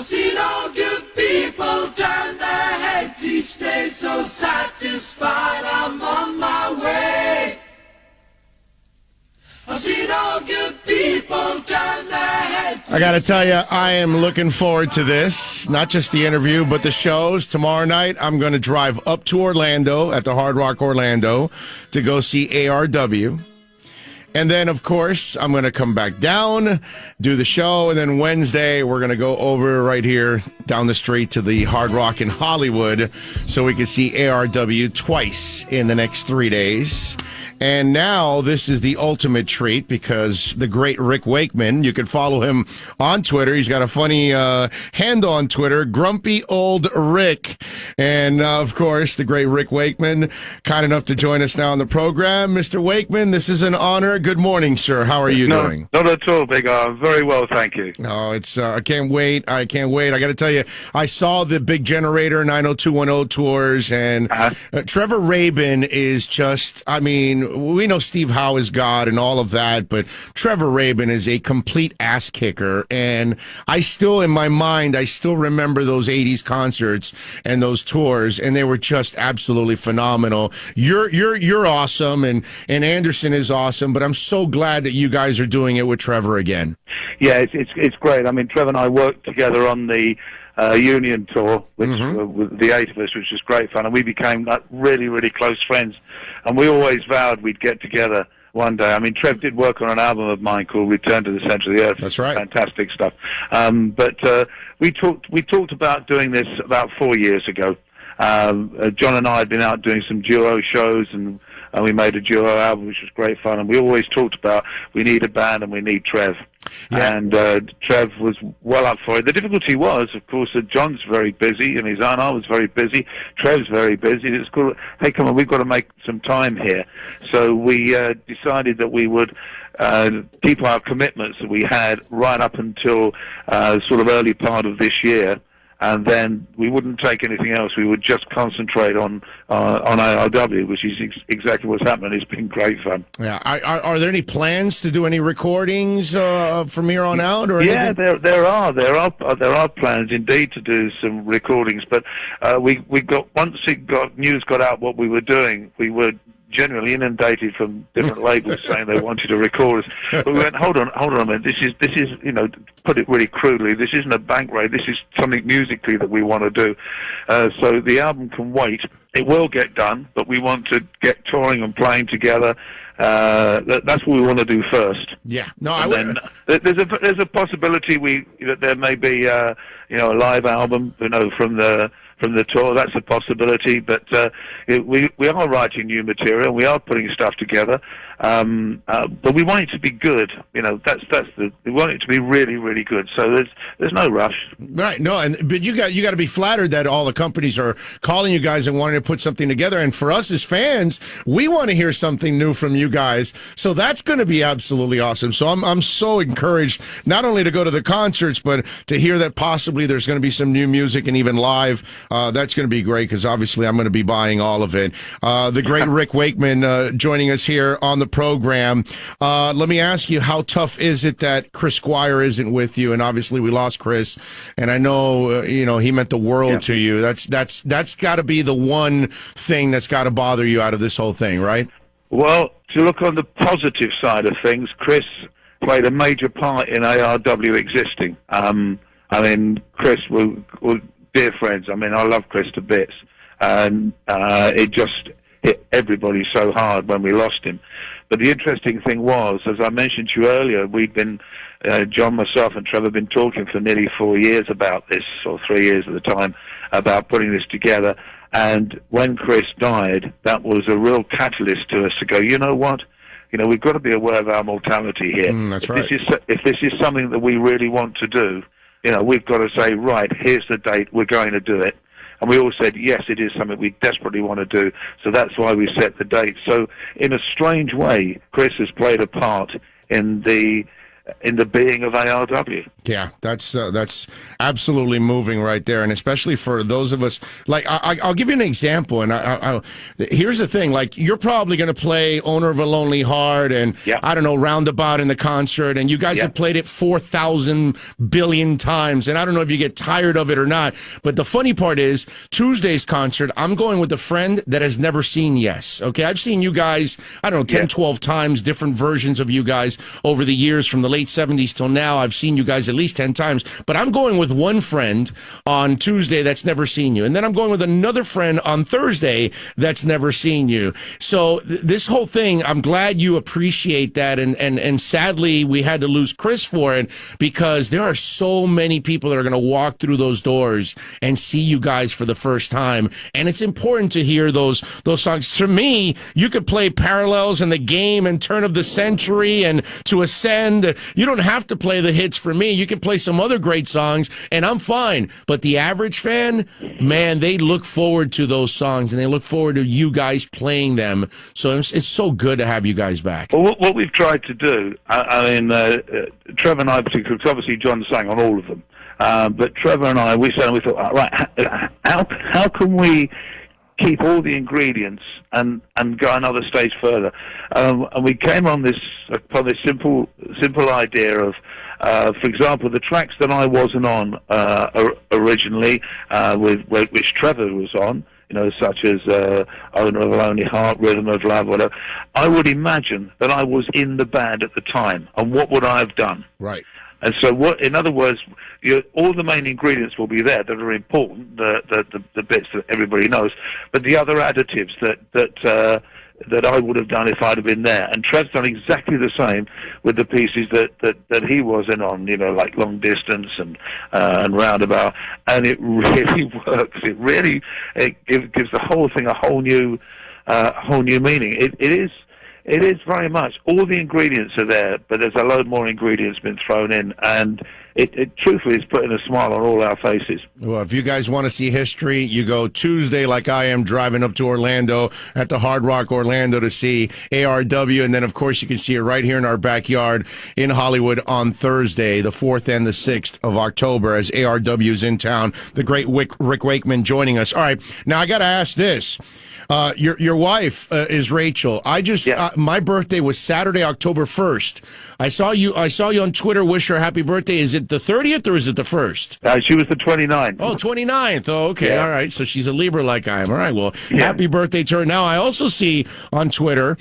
seen all good people turn their heads each day, so satisfied I'm on my way. I've seen all good people turn their heads. I got to tell you, I am looking forward to this. Not just the interview, but the shows. Tomorrow night, I'm going to drive up to Orlando at the Hard Rock Orlando to go see ARW. And then, of course, I'm going to come back down, do the show, and then Wednesday, we're going to go over right here down the street to the Hard Rock in Hollywood so we can see ARW twice in the next 3 days. And now this is the ultimate treat because the great Rick Wakeman, you can follow him on Twitter. He's got a funny handle on Twitter, Grumpy Old Rick. And, of course, the great Rick Wakeman, kind enough to join us now on the program. Mr. Wakeman, this is an honor. Good morning, sir. How are you doing? Not at all, Big R. Very well, thank you. No, it's I can't wait. I can't wait. I got to tell you, I saw the Big Generator 90210 tours, and Trevor Rabin is just, I mean, we know Steve Howe is God and all of that, but Trevor Rabin is a complete ass kicker, and I still, in my mind, I still remember those 80s concerts and those tours, and they were just absolutely phenomenal. You're awesome, and Anderson is awesome, but I'm so glad that you guys are doing it with Trevor again. Yeah, it's great. I mean, Trevor and I worked together on the Union tour, which with the 8 of us, which was great fun, and we became like really, really close friends. And we always vowed we'd get together one day. I mean, Trev did work on an album of mine called "Return to the Center of the Earth." That's right. Fantastic stuff. But we talked about doing this about 4 years ago. John and I had been out doing some duo shows, and we made a duo album, which was great fun. And we always talked about we need a band and we need Trev. Yeah. And Trev was well up for it. The difficulty was, of course, that John's very busy, and his aunt I was very busy. Trev's very busy. It's called, hey, come on, we've got to make some time here. So we decided that we would keep our commitments that we had right up until sort of early part of this year. And then we wouldn't take anything else. We would just concentrate on ARW, which is exactly what's happening. It's been great fun. Yeah. Are there any plans to do any recordings from here on out, or anything? Yeah, there are plans indeed to do some recordings. But we got, once news got out what we were doing, we were generally inundated from different labels saying they wanted to record us. But we went, hold on a minute. This is, you know, to put it really crudely, this isn't a bank raid. This is something musically that we want to do. So the album can wait. It will get done, but we want to get touring and playing together. That's what we want to do first. Yeah. No, and there's a possibility that there may be a live album, from the tour. That's a possibility, but we are writing new material. We are putting stuff together, but we want it to be good. We want it to be really, really good. So there's no rush. Right. No, but you got to be flattered that all the companies are calling you guys and wanting to put something together. And for us as fans, we want to hear something new from you guys. So that's going to be absolutely awesome. So I'm so encouraged not only to go to the concerts, but to hear that possibly there's going to be some new music and even live. That's going to be great because obviously I'm going to be buying all of it. The great Rick Wakeman joining us here on the program. Let me ask you, how tough is it that Chris Squire isn't with you? And obviously we lost Chris, and I know he meant the world to you. That's got to be the one thing that's got to bother you out of this whole thing, right? Well, to look on the positive side of things, Chris played a major part in ARW existing. I mean, Chris was dear friends. I mean, I love Chris to bits, and it just hit everybody so hard when we lost him. But the interesting thing was, as I mentioned to you earlier, we'd been, John, myself, and Trevor, been talking for nearly 4 years about this, or 3 years at the time, about putting this together. And when Chris died, that was a real catalyst to us to go, you know what? We've got to be aware of our mortality here. That's right. If this is something that we really want to do, we've got to say, right, here's the date, we're going to do it. And we all said, yes, it is something we desperately want to do. So that's why we set the date. So in a strange way, Chris has played a part in the in the being of ARW. Yeah, that's absolutely moving right there, and especially for those of us. Like, I'll give you an example, and here's the thing: like, you're probably going to play "Owner of a Lonely Heart" and I don't know, "Roundabout" in the concert, and you guys have played it 4,000 billion times, and I don't know if you get tired of it or not. But the funny part is, Tuesday's concert, I'm going with a friend that has never seen Yes. Okay, I've seen you guys, I don't know, 10, 12 times, different versions of you guys over the years from the late 70s till now. I've seen you guys at least 10 times, but I'm going with one friend on Tuesday that's never seen you. And then I'm going with another friend on Thursday that's never seen you. So this whole thing, I'm glad you appreciate that. And sadly, we had to lose Chris for it because there are so many people that are going to walk through those doors and see you guys for the first time. And it's important to hear those songs. To me, you could play Parallels and The Game and Turn of the Century and To Ascend. You don't have to play the hits for me. You can play some other great songs, and I'm fine. But the average fan, man, they look forward to those songs, and they look forward to you guys playing them. So it's so good to have you guys back. Well, what we've tried to do, Trevor and I, because obviously John sang on all of them, but Trevor and I, we thought, right, how can we keep all the ingredients and go another stage further? And we came on this simple idea of, for example, the tracks that I wasn't on originally, which Trevor was on, such as Owner of a Lonely Heart, Rhythm of Love, whatever. I would imagine that I was in the band at the time, and what would I have done? Right. And so, in other words, all the main ingredients will be there that are important, the bits that everybody knows, but the other additives that I would have done if I'd have been there. And Trev's done exactly the same with the pieces that he wasn't on, like Long Distance and Roundabout, and it really works. It gives the whole thing a whole new meaning. It is very much, all the ingredients are there, but there's a load more ingredients been thrown in, and it truthfully is putting a smile on all our faces. Well, if you guys want to see history, you go Tuesday, like I am, driving up to Orlando at the Hard Rock Orlando to see ARW, and then, of course, you can see it right here in our backyard in Hollywood on Thursday, the 4th and the 6th of October, as ARW is in town. The great Rick Wakeman joining us. All right, now I got to ask this. Your wife is Rachel. My birthday was Saturday, October 1st. I saw you on Twitter. Wish her happy birthday. Is it the 30th or is it the 1st? She was the 29th. Oh, 29th. Oh, okay. Yeah. All right. So she's a Libra like I am. All right. Well, happy birthday to her. Now, I also see on Twitter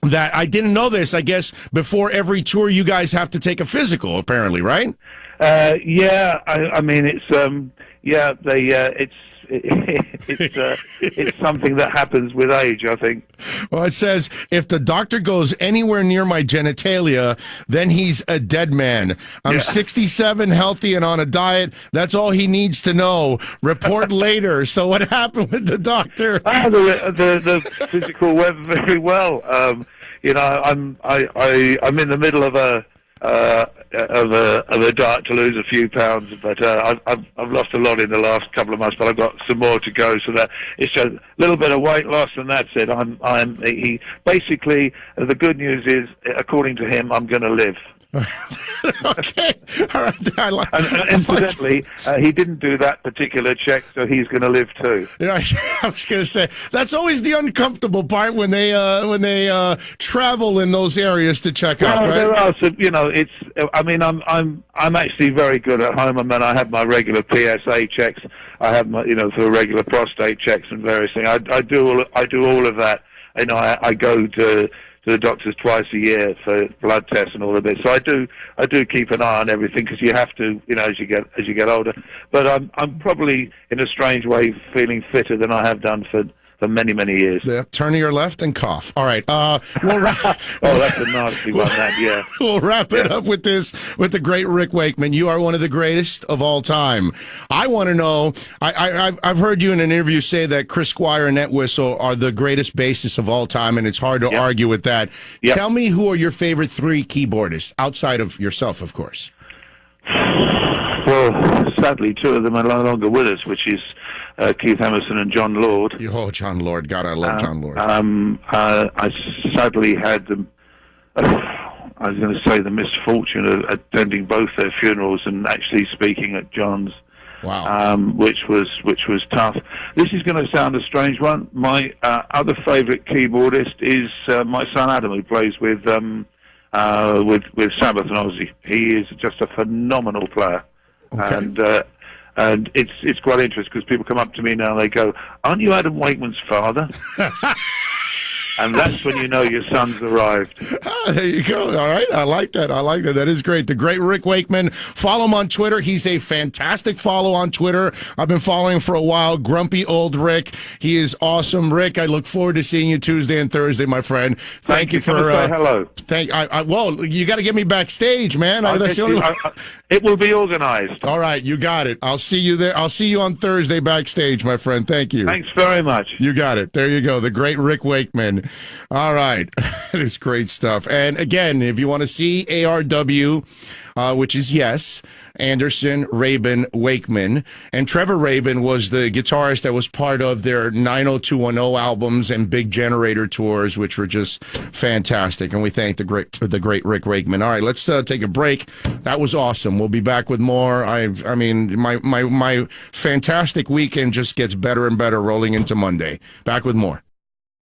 that I didn't know this. I guess before every tour, you guys have to take a physical, apparently, right? Yeah. I mean, it's something that happens with age, I think. Well, it says, if the doctor goes anywhere near my genitalia, then he's a dead man. I'm 67, healthy, and on a diet. That's all he needs to know. Report later. So what happened with the doctor? The physical went very well. I'm in the middle of a diet to lose a few pounds, but I've lost a lot in the last couple of months, but I've got some more to go. So that it's just a little bit of weight loss, and that's it. He basically, the good news is, according to him, I'm going to live. Okay. All right. And incidentally, he didn't do that particular check, so he's going to live too. I was going to say that's always the uncomfortable part when they travel in those areas to check out. Right? There are some, it's. I mean, I'm actually very good at home. I mean, I have my regular PSA checks. I have my, for regular prostate checks and various things. I do all of that. I go to the doctors twice a year for blood tests and all of it. So I do keep an eye on everything, because you have to, as you get older. But I'm probably, in a strange way, feeling fitter than I have done for many, many years. Yeah, turn to your left and cough. All right. We'll that's a nasty one, that, yeah. We'll wrap it up with the great Rick Wakeman. You are one of the greatest of all time. I want to know, I've heard you in an interview say that Chris Squire and Entwistle are the greatest bassists of all time, and it's hard to argue with that. Yep. Tell me, who are your favorite three keyboardists, outside of yourself, of course? Well, sadly, two of them are no longer with us, which is Keith Emerson and John Lord. Oh, John Lord. God, I love John Lord. I sadly had them. I was going to say the misfortune of attending both their funerals and actually speaking at John's. Wow. Which was tough. This is going to sound a strange one. My other favourite keyboardist is my son Adam, who plays with Sabbath and Ozzy. He is just a phenomenal player, Okay. and it's quite interesting because people come up to me now and they go, "Aren't you Adam Wakeman's father?" And that's when you know your son's arrived. Ah, there you go. All right. I like that. That is great. The great Rick Wakeman. Follow him on Twitter. He's a fantastic follow on Twitter. I've been following him for a while. Grumpy old Rick. He is awesome. Rick, I look forward to seeing you Tuesday and Thursday, my friend. Thank you for say hello. Well, you got to get me backstage, man. It will be organized. All right. You got it. I'll see you there. I'll see you on Thursday backstage, my friend. Thank you. Thanks very much. You got it. There you go. The great Rick Wakeman. All right. That is great stuff. And again, if you want to see ARW, which is Yes, Anderson, Rabin, Wakeman. And Trevor Rabin was the guitarist that was part of their 90210 albums and Big Generator tours, which were just fantastic. And we thank the great Rick Wakeman. All right, let's take a break. That was awesome. We'll be back with more. I mean, my fantastic weekend just gets better and better rolling into Monday. Back with more.